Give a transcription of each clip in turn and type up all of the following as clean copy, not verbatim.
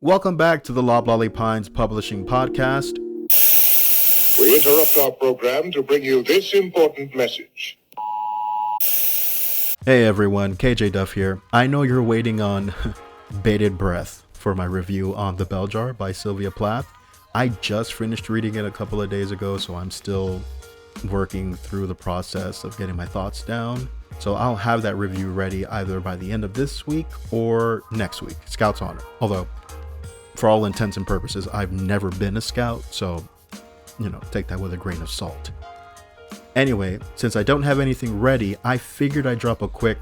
Welcome back to the LOBLOLLY PINES Publishing Podcast. We interrupt our program to bring you this important message. Hey everyone, KJ DUFF here. I know you're waiting on bated breath for my review on The Bell Jar by Sylvia Plath. I just finished reading it a couple of days ago, so I'm still working through the process of getting my thoughts down. So I'll have that review ready either by the end of this week or next week. Scout's honor. Although, for all intents and purposes, I've never been a scout, so, take that with a grain of salt. Anyway, since I don't have anything ready, I figured I'd drop a quick,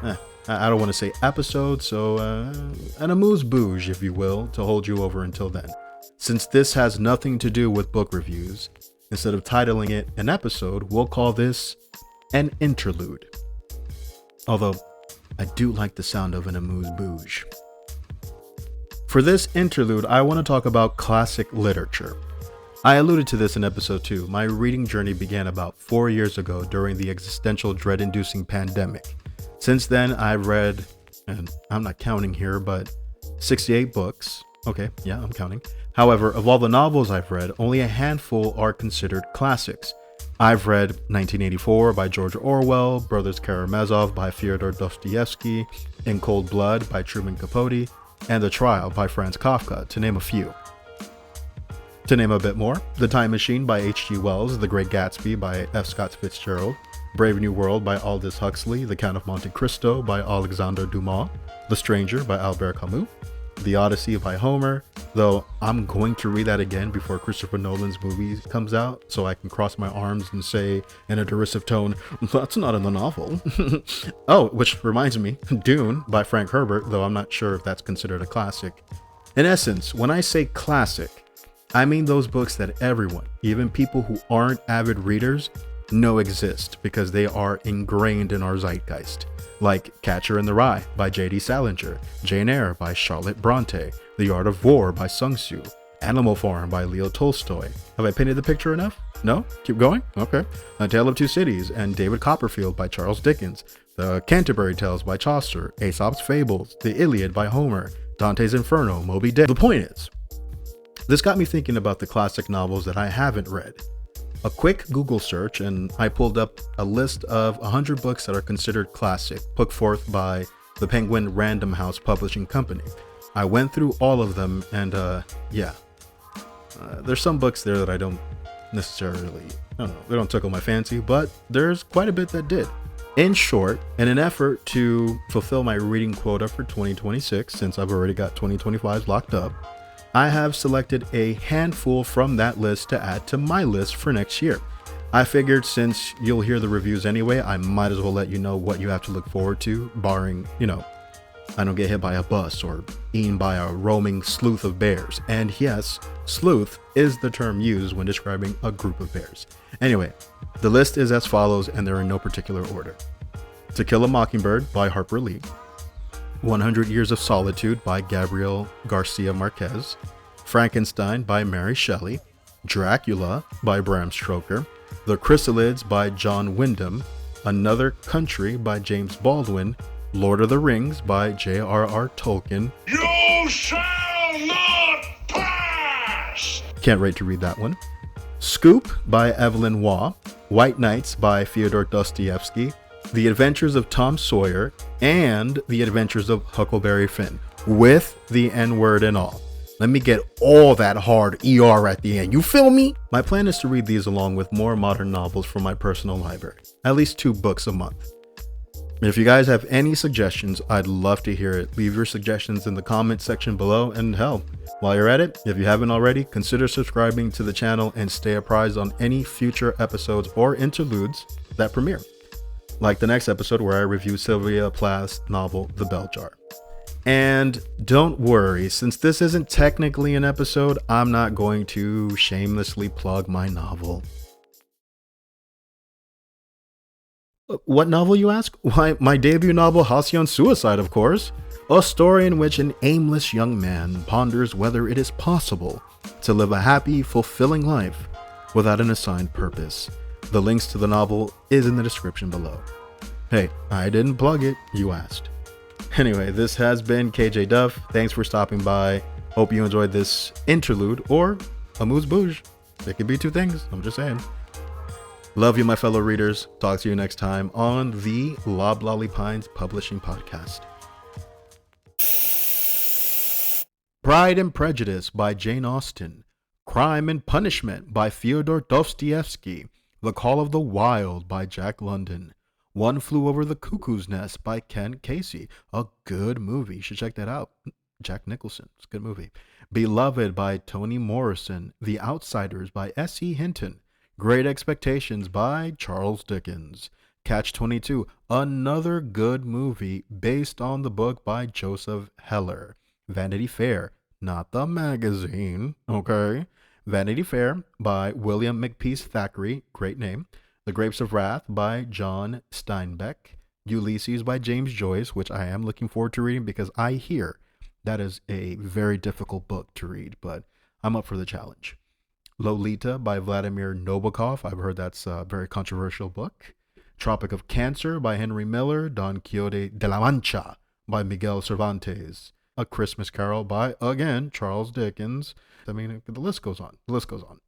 I don't want to say episode, so an Amuse-Bouche, if you will, to hold you over until then. Since this has nothing to do with book reviews, instead of titling it an episode, we'll call this an interlude. Although, I do like the sound of an Amuse-Bouche. For this interlude, I want to talk about classic literature. I alluded to this in episode 2. My reading journey began about 4 years ago during the existential dread-inducing pandemic. Since then, I've read, and I'm not counting here, but 68 books. Okay, yeah, I'm counting. However, of all the novels I've read, only a handful are considered classics. I've read 1984 by George Orwell, Brothers Karamazov by Fyodor Dostoevsky, In Cold Blood by Truman Capote, and The Trial by Franz Kafka, to name a few. To name a bit more, The Time Machine by H.G. Wells, The Great Gatsby by F. Scott Fitzgerald, Brave New World by Aldous Huxley, The Count of Monte Cristo by Alexandre Dumas, The Stranger by Albert Camus, The Odyssey by Homer, though I'm going to read that again before Christopher Nolan's movie comes out, so I can cross my arms and say in a derisive tone, "That's not in the novel." Oh, which reminds me, Dune by Frank Herbert, though I'm not sure if that's considered a classic. In essence, when I say classic, I mean those books that everyone, even people who aren't avid readers, know exist because they are ingrained in our zeitgeist. Like Catcher in the Rye by J.D. Salinger, Jane Eyre by Charlotte Bronte, The Art of War by Sun Tzu, Animal Farm by Leo Tolstoy. Have I painted the picture enough? No? Keep going? Okay. A Tale of Two Cities and David Copperfield by Charles Dickens, The Canterbury Tales by Chaucer, Aesop's Fables, The Iliad by Homer, Dante's Inferno, Moby Dick. The point is, this got me thinking about the classic novels that I haven't read. A quick Google search and I pulled up a list of 100 books that are considered classic, put forth by the Penguin Random House Publishing Company. I went through all of them and there's some books there that I don't necessarily, they don't tickle my fancy, but there's quite a bit that did. In short, in an effort to fulfill my reading quota for 2026, since I've already got 2025 locked up, I have selected a handful from that list to add to my list for next year. I figured since you'll hear the reviews anyway, I might as well let you know what you have to look forward to, barring, I don't get hit by a bus or eaten by a roaming sleuth of bears. And yes, sleuth is the term used when describing a group of bears. Anyway, the list is as follows and they're in no particular order. To Kill a Mockingbird by Harper Lee, 100 Years of Solitude by Gabriel Garcia Marquez, Frankenstein by Mary Shelley, Dracula by Bram Stoker, The Chrysalids by John Wyndham, Another Country by James Baldwin, Lord of the Rings by J.R.R. Tolkien. You shall not pass! Can't wait to read that one. Scoop by Evelyn Waugh, White Nights by Fyodor Dostoevsky, The Adventures of Tom Sawyer, and The Adventures of Huckleberry Finn, with the N-word and all. Let me get all that hard ER at the end, you feel me? My plan is to read these along with more modern novels from my personal library, at least 2 books a month. If you guys have any suggestions, I'd love to hear it. Leave your suggestions in the comments section below, and hell, while you're at it, if you haven't already, consider subscribing to the channel and stay apprised on any future episodes or interludes that premiere. Like the next episode where I review Sylvia Plath's novel, The Bell Jar. And don't worry, since this isn't technically an episode, I'm not going to shamelessly plug my novel. What novel, you ask? Why, my debut novel, Halycon Suicide, of course. A story in which an aimless young man ponders whether it is possible to live a happy, fulfilling life without an assigned purpose. The links to the novel is in the description below. Hey, I didn't plug it, you asked. Anyway, this has been KJ Duff. Thanks for stopping by. Hope you enjoyed this interlude or Amuse-Bouche. It could be two things. I'm just saying. Love you, my fellow readers. Talk to you next time on the LOBLOLLY PINES Publishing Podcast. Pride and Prejudice by Jane Austen. Crime and Punishment by Fyodor Dostoevsky. The Call of the Wild by Jack London. One Flew Over the Cuckoo's Nest by Ken Casey. A good movie. You should check that out. Jack Nicholson. It's a good movie. Beloved by Toni Morrison. The Outsiders by S.E. Hinton. Great Expectations by Charles Dickens. Catch-22, another good movie based on the book by Joseph Heller. Vanity Fair, not the magazine, okay? Vanity Fair by William Makepeace Thackeray, great name. The Grapes of Wrath by John Steinbeck. Ulysses by James Joyce, which I am looking forward to reading because I hear that is a very difficult book to read, but I'm up for the challenge. Lolita by Vladimir Nabokov. I've heard that's a very controversial book. Tropic of Cancer by Henry Miller. Don Quixote de la Mancha by Miguel Cervantes. A Christmas Carol by, again, Charles Dickens. I mean, the list goes on. The list goes on.